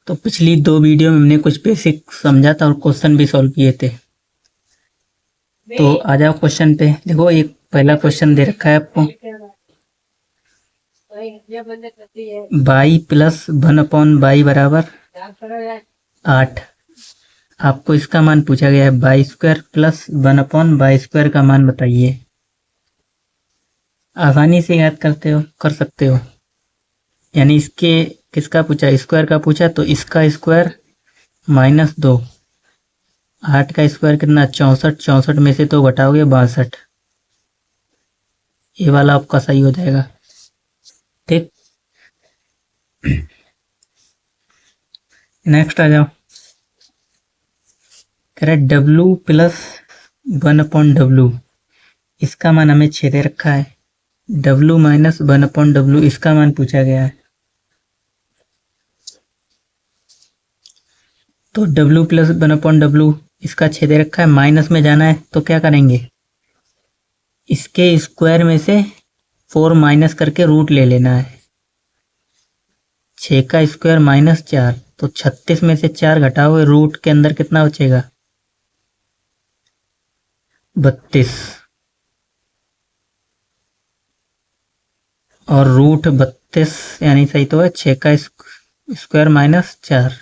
तो पिछली 2 वीडियो में हमने कुछ बेसिक समझा था और क्वेश्चन भी सॉल्व किए थे। तो आ जाओ क्वेश्चन पे। देखो एक पहला क्वेश्चन दे रखा है आपको, बाई प्लस 1/बाई बराबर 8। आपको इसका मान पूछा गया है, बाई स्क्वायर प्लस 1/बाई स्क्वायर का मान बताइए। आसानी से याद कर सकते हो। यानी इसके किसका पूछा, स्क्वायर का पूछा, तो इसका स्क्वायर -2। 8 का स्क्वायर कितना, 64। 64 में से 2 घटाओगे 62। ये वाला आपका सही हो जाएगा। ठीक, नेक्स्ट आ जाओ। कह रहे W प्लस 1/W, इसका मान हमें 6 दे रखा है। W माइनस 1/W, इसका मान पूछा गया है। तो W प्लस 1/W, इसका 6 दे रखा है, माइनस में जाना है तो क्या करेंगे, इसके स्क्वायर में से 4 माइनस करके रूट ले लेना है। 6 का स्क्वायर -4, तो 36 में से 4 घटाओगे, रूट के अंदर कितना बचेगा, 32। और रूट 32 यानी सही तो है 6 का स्क्वायर -4।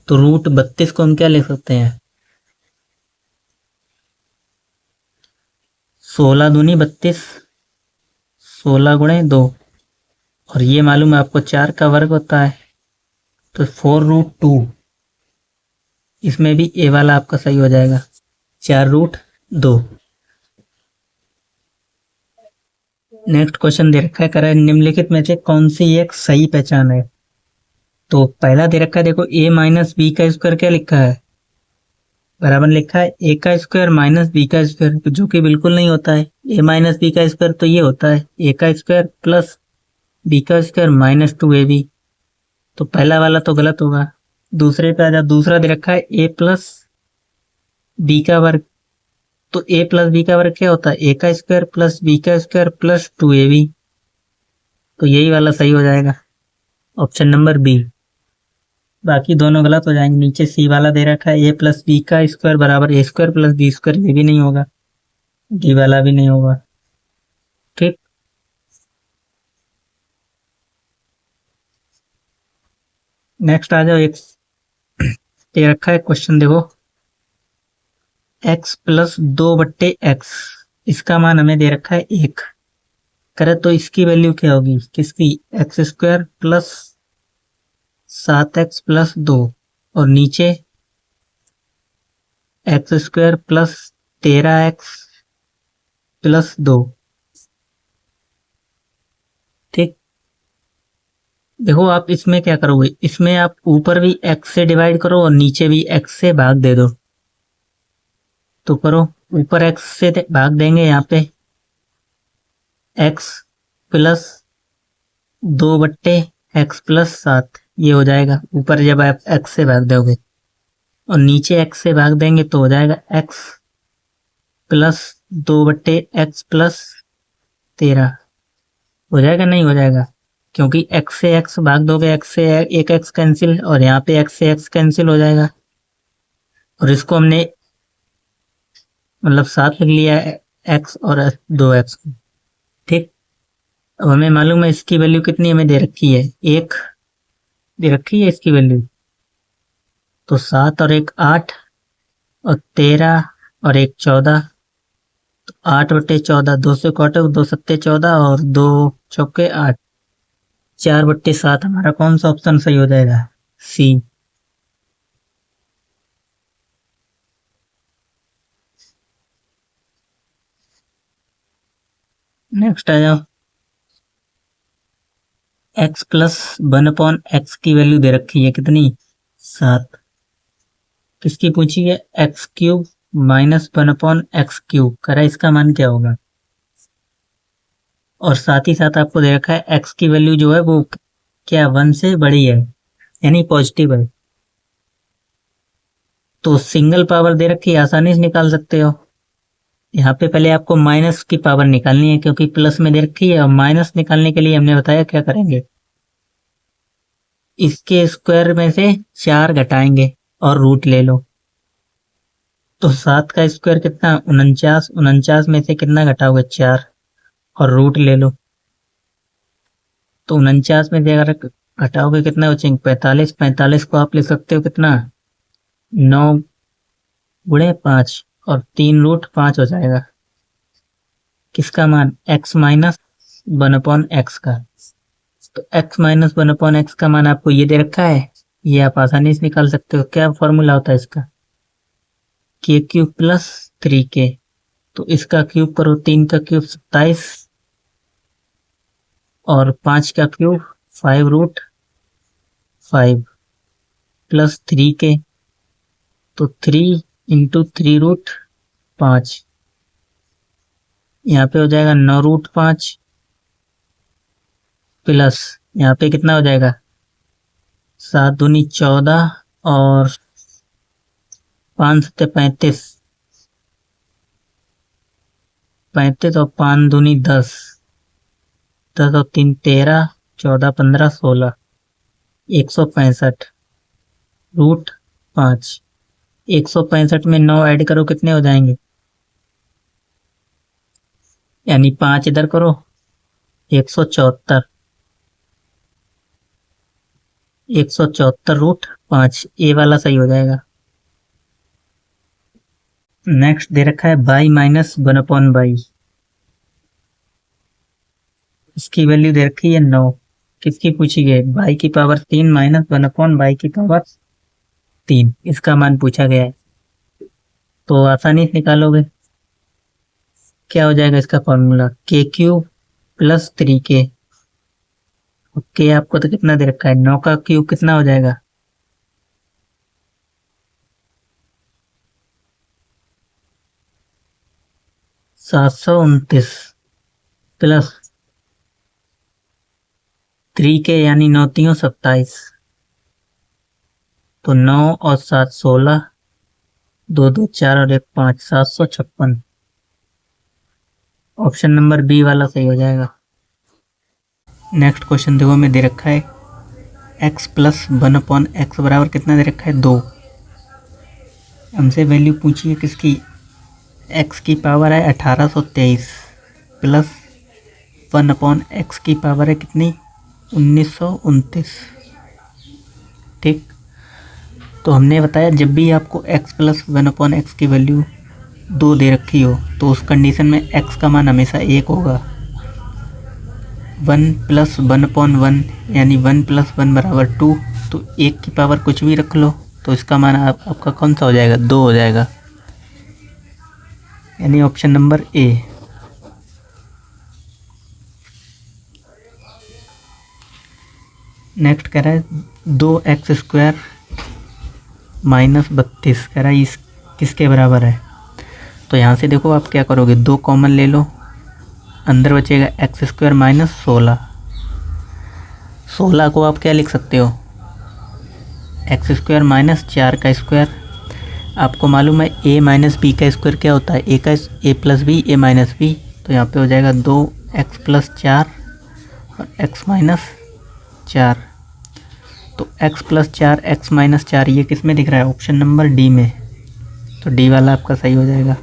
तो रूट 32 को हम क्या लिख सकते हैं, 16 दूनी 32, 16 गुणे 2। और ये मालूम है आपको 4 का वर्ग होता है, तो 4√2। इसमें भी ए वाला आपका सही हो जाएगा, 4√2। नेक्स्ट क्वेश्चन दे रखा है, कह रहा है निम्नलिखित में से कौन सी एक सही पहचान है। तो पहला दे रखा है, देखो a माइनस बी का स्क्वायर क्या लिखा है, बराबर लिखा है a का स्क्वायर माइनस बी का स्क्वायर, जो कि बिल्कुल नहीं होता है। a माइनस बी का स्क्वायर तो ये होता है a का स्क्वायर प्लस बी का स्क्वायर -2ab। तो पहला वाला तो गलत होगा। दूसरे पे आ जाओ, दूसरा दे रखा है a प्लस बी का वर्ग। तो a प्लस बी का वर्ग क्या होता है, a का स्क्वायर प्लस बी का स्क्वायर प्लस 2ab। तो यही वाला सही हो जाएगा, ऑप्शन नंबर बी। बाकी दोनों गलत हो जाएंगे। नीचे सी वाला दे रखा है a प्लस बी का स्क्वायर बराबर a square plus b square, ये भी नहीं होगा, डी वाला भी नहीं होगा। ठीक, नेक्स्ट आ जाओ। एक दे रखा है क्वेश्चन, देखो x प्लस 2/x, इसका मान हमें दे रखा है 1। करे तो इसकी वैल्यू क्या होगी, किसकी, x square plus 7x plus 2, और नीचे x square plus 13x plus 2। ठीक, देखो आप इसमें क्या करोगे, इसमें आप ऊपर भी x से डिवाइड करो और नीचे भी x से भाग दे दो। तो करो, ऊपर x से भाग देंगे, यहाँ पे x प्लस 2/x प्लस 7, ये हो जाएगा ऊपर जब आप x से भाग दोगे, और नीचे x से भाग देंगे तो हो जाएगा x प्लस 2/x प्लस 13। हो जाएगा, नहीं हो जाएगा, क्योंकि x से x भाग दोगे, x से एक x कैंसिल, और यहाँ पे x से x कैंसिल हो जाएगा। और इसको हमने मतलब साथ लिख लिया है, x और 2x। ठीक, अब हमें मालूम है इसकी वैल्यू कितनी हमें दे रखी है, 1 दे रखी है इसकी वैल्यू। तो 7 और 1 8, और 13 और 1 14। तो 8/14, 2 से काटो, 2 सत्ते 14 और 2 चौके 8, 4/7। हमारा कौन सा ऑप्शन सही हो जाएगा, सी। नेक्स्ट आ जाओ। x प्लस 1/x की वैल्यू दे रखी है कितनी, 7। किसकी पूछी है, x³ माइनस 1/x³, करा इसका मान क्या होगा। और साथ ही साथ आपको दे रखा है x की वैल्यू जो है वो क्या 1 से बड़ी है, यानी पॉजिटिव है। तो सिंगल पावर दे रखी है, आसानी से निकाल सकते हो। यहाँ पे पहले आपको माइनस की पावर निकालनी है, क्योंकि प्लस में दे रखी है, और माइनस निकालने के लिए हमने बताया क्या करेंगे, इसके स्क्वायर में से 4 घटाएंगे और रूट ले लो। तो 7 का स्क्वायर कितना, 49। 49 में से कितना घटाओगे, 4 और रूट ले लो। तो 49 में से अगर घटाओगे कितना बचेंगे, 45। 45 को आप लिख सकते हो कितना, 9 गुणे 5 और 3 रूट 5 हो जाएगा। किसका मान, x माइनस 1/x का। तो x माइनस 1/x का मान आपको ये दे रखा है, ये आप आसानी से निकाल सकते हो। क्या फॉर्मूला होता है इसका, k क्यूब प्लस 3k। तो इसका क्यूब करो, 3 का क्यूब 27 और 5 का क्यूब 5 रूट 5 प्लस 3k। तो 3 इंटू 3 रूट 5, यहाँ पे हो जाएगा 9 रूट 5 प्लस यहाँ पे कितना हो जाएगा, 7 दूनी 14 और 5 सत्ते 35, 35 और 5 दूनी 10, 10 और 3 13, 14 15 16, 165 रूट 5। 165 में 9 ऐड करो कितने हो जाएंगे, यानी 5 इधर करो, 174। 174 रूट 5, ए वाला सही हो जाएगा। नेक्स्ट दे रखा है बाई माइनस 1/बाई। इसकी वैल्यू दे रखी है 9। किसकी पूछी गई, बाई की पावर 3 माइनस 1/बाई की पावर 3, इसका मान पूछा गया है। तो आसानी से निकालोगे, क्या हो जाएगा इसका formula, k cube plus 3k। k आपको तो कितना दे रखा है, 9 का क्यूब कितना हो जाएगा, 729 प्लस 3k यानी 9 3 27। तो 9 और 7 16, 2 2 4 और 1 5, 756। ऑप्शन नंबर बी वाला सही हो जाएगा। नेक्स्ट क्वेश्चन देखो में दे रखा है x प्लस 1/x बराबर कितना दे रखा है, 2। हमसे वैल्यू पूछी है किसकी, x की पावर है 1823 प्लस 1/x की पावर है कितनी, 1929। ठीक, तो हमने बताया जब भी आपको x प्लस 1/x की वैल्यू 2 दे रखी हो तो उस कंडीशन में x का मान हमेशा 1 होगा। 1 प्लस 1/1 यानी 1 प्लस 1 बराबर 2। तो 1 की पावर कुछ भी रख लो तो इसका मान आपका कौन सा हो जाएगा, 2 हो जाएगा, यानी ऑप्शन नंबर ए। नेक्स्ट कह रहा है 2x² माइनस 32, कह रहा है इस किसके बराबर है। तो यहाँ से देखो आप क्या करोगे, 2 कॉमन ले लो, अंदर बचेगा x² माइनस 16। 16 को आप क्या लिख सकते हो, x² माइनस 4 का स्क्वायर। आपको मालूम है a माइनस बी का स्क्वायर क्या होता है, a plus b a minus b. तो यहाँ पे हो जाएगा 2x प्लस 4 और x माइनस 4। तो x प्लस 4 x माइनस 4 ये किस में दिख रहा है, ऑप्शन नंबर डी में। तो डी वाला आपका सही हो जाएगा।